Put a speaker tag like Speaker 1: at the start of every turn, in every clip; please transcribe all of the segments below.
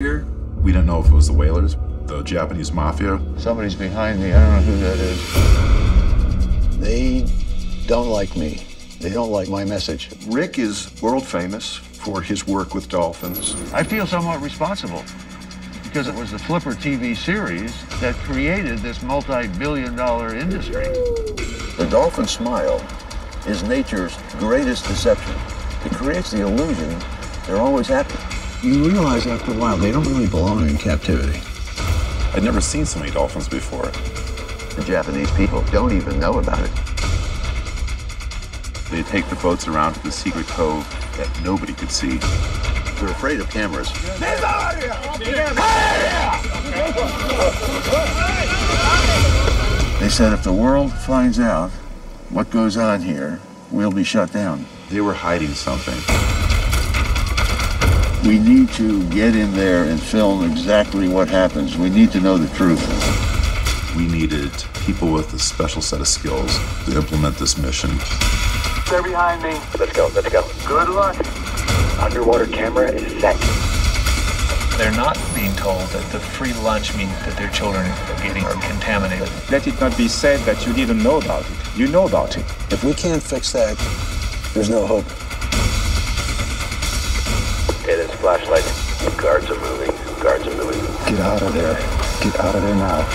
Speaker 1: Here, we don't know if it was the whalers, the Japanese mafia.
Speaker 2: Somebody's behind me. I don't know who that is. They don't like me. They don't like my message.
Speaker 3: Rick is world famous for his work with dolphins.
Speaker 2: I feel somewhat responsible because it was the Flipper TV series that created this multi-billion-dollar industry. The dolphin smile is nature's greatest deception. It creates the illusion they're always happy. You realize after a while they don't really belong in captivity.
Speaker 1: I'd never seen so many dolphins before.
Speaker 2: The Japanese people don't even know about it.
Speaker 1: They take the boats around to the secret cove that nobody could see.
Speaker 2: They're afraid of cameras. They said if the world finds out what goes on here, we'll be shut down.
Speaker 1: They were hiding something.
Speaker 2: We need to get in there and film exactly what happens. We need to know the truth.
Speaker 1: We needed people with a special set of skills to implement this mission.
Speaker 4: They're behind me.
Speaker 5: Let's go.
Speaker 4: Good luck.
Speaker 5: Underwater camera is set.
Speaker 6: They're not being told that the free lunch meat that their children are getting are contaminated.
Speaker 7: Let it not be said that you didn't know about it. You know about it.
Speaker 2: If we can't fix that, there's no hope.
Speaker 5: Okay, there's a flashlight. Guards are moving.
Speaker 2: Get out of there. Get out of there now.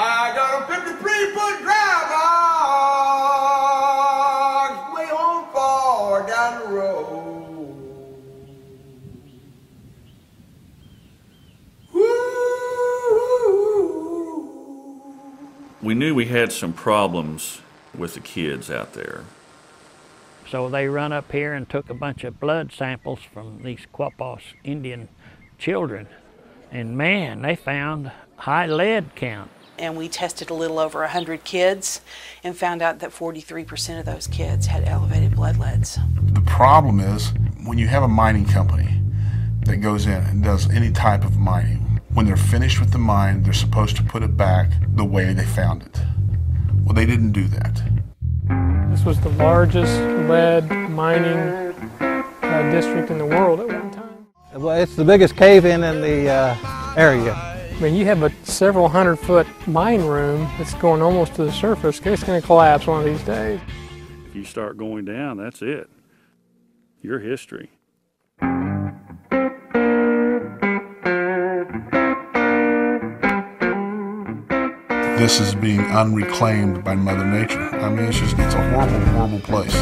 Speaker 4: I got a 53-foot drive way on far down the road. Woo.
Speaker 8: We knew we had some problems with the kids out there.
Speaker 9: So they run up here and took a bunch of blood samples from these Quapaw Indian children. And man, they found high lead count.
Speaker 10: And we tested a little over 100 kids and found out that 43% of those kids had elevated blood leads.
Speaker 11: The problem is when you have a mining company that goes in and does any type of mining, when they're finished with the mine, they're supposed to put it back the way they found it. Well, they didn't do that.
Speaker 12: This was the largest lead mining district in the world at one time.
Speaker 13: Well, it's the biggest cave-in the area.
Speaker 12: I mean, you have a several 100-foot mine room that's going almost to the surface. It's going to collapse one of these days.
Speaker 8: If you start going down, that's it. Your history.
Speaker 11: This is being unreclaimed by Mother Nature. I mean, it's a horrible, horrible place.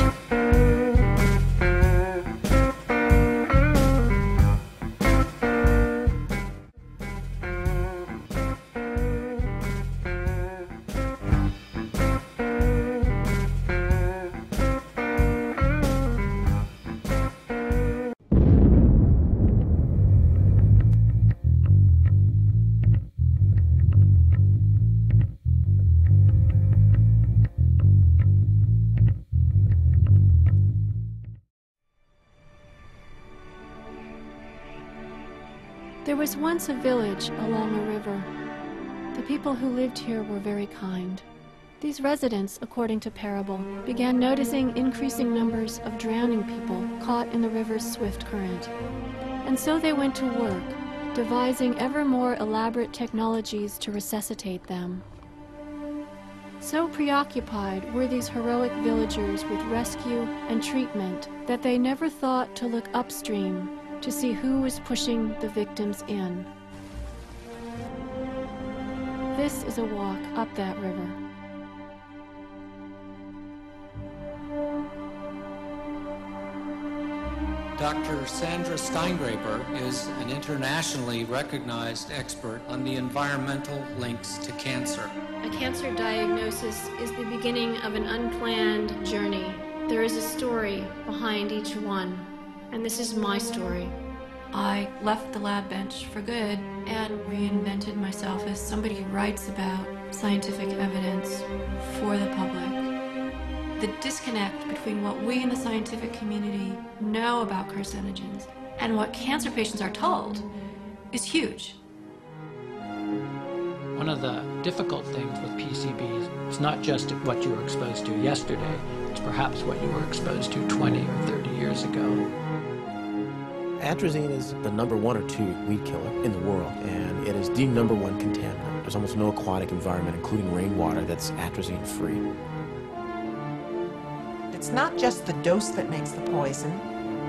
Speaker 14: There was once a village along a river. The people who lived here were very kind. These residents, according to parable, began noticing increasing numbers of drowning people caught in the river's swift current. And so they went to work, devising ever more elaborate technologies to resuscitate them. So preoccupied were these heroic villagers with rescue and treatment that they never thought to look upstream to see who was pushing the victims in. This is a walk up that river.
Speaker 15: Dr. Sandra Steingraber is an internationally recognized expert on the environmental links to cancer.
Speaker 14: A cancer diagnosis is the beginning of an unplanned journey. There is a story behind each one. And this is my story. I left the lab bench for good and reinvented myself as somebody who writes about scientific evidence for the public. The disconnect between what we in the scientific community know about carcinogens and what cancer patients are told is huge.
Speaker 16: One of the difficult things with PCBs is not just what you were exposed to yesterday, it's perhaps what you were exposed to 20 or 30 years ago.
Speaker 17: Atrazine is the #1 or 2 weed killer in the world, and it is the #1 contaminant. There's almost no aquatic environment, including rainwater, that's atrazine-free.
Speaker 18: It's not just the dose that makes the poison,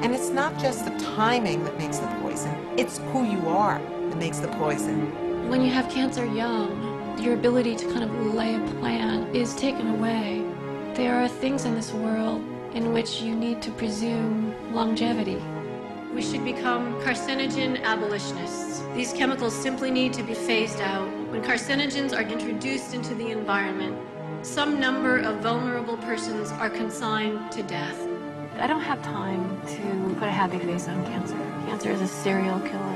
Speaker 18: and it's not just the timing that makes the poison. It's who you are that makes the poison.
Speaker 14: When you have cancer young, your ability to kind of lay a plan is taken away. There are things in this world in which you need to presume longevity. We should become carcinogen abolitionists. These chemicals simply need to be phased out. When carcinogens are introduced into the environment, some number of vulnerable persons are consigned to death. I don't have time to put a happy face on cancer. Cancer is a serial killer.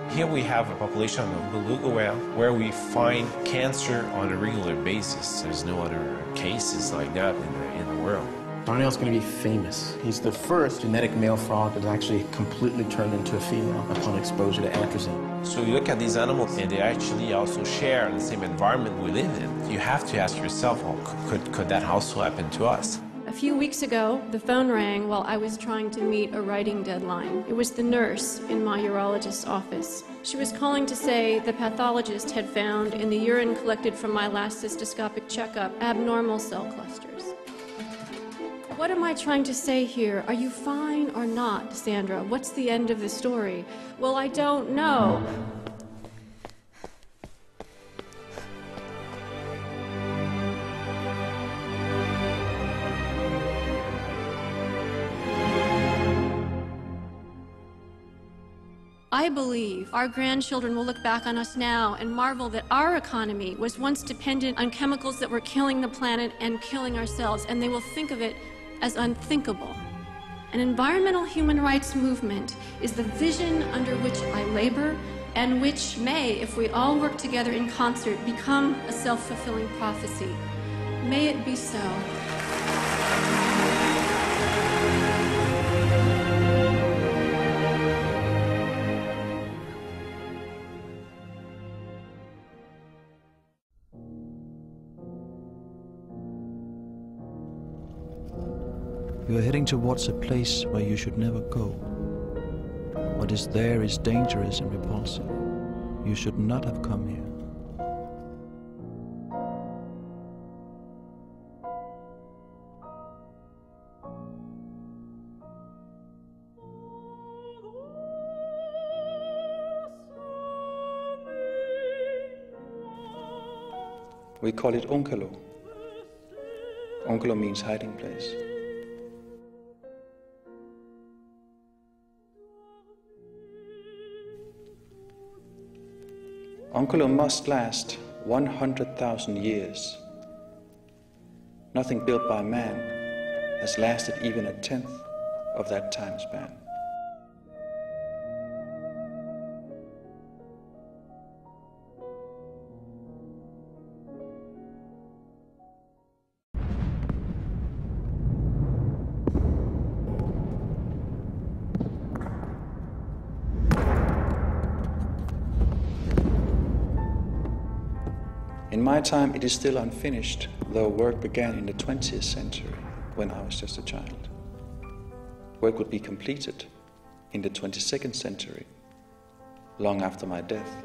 Speaker 19: Here we have a population of beluga whale where we find cancer on a regular basis. There's no other cases like that in the world.
Speaker 17: Darnell's going to be famous. He's the first genetic male frog that actually completely turned into a female upon exposure to atrazine.
Speaker 19: So you look at these animals and they actually also share the same environment we live in. You have to ask yourself, well, could that also happen to us?
Speaker 14: A few weeks ago, the phone rang while I was trying to meet a writing deadline. It was the nurse in my urologist's office. She was calling to say the pathologist had found in the urine collected from my last cystoscopic checkup abnormal cell clusters. What am I trying to say here? Are you fine or not, Sandra? What's the end of the story? Well, I don't know. I believe our grandchildren will look back on us now and marvel that our economy was once dependent on chemicals that were killing the planet and killing ourselves, and they will think of it as unthinkable. An environmental human rights movement is the vision under which I labor and which may, if we all work together in concert, become a self-fulfilling prophecy. May it be so.
Speaker 20: You are heading towards a place where you should never go. What is there is dangerous and repulsive. You should not have come here. We call it Onkalo. Onkalo means hiding place. Onkalo must last 100,000 years. Nothing built by man has lasted even a tenth of that time span. In my time, it is still unfinished, though work began in the 20th century, when I was just a child. Work would be completed in the 22nd century, long after my death.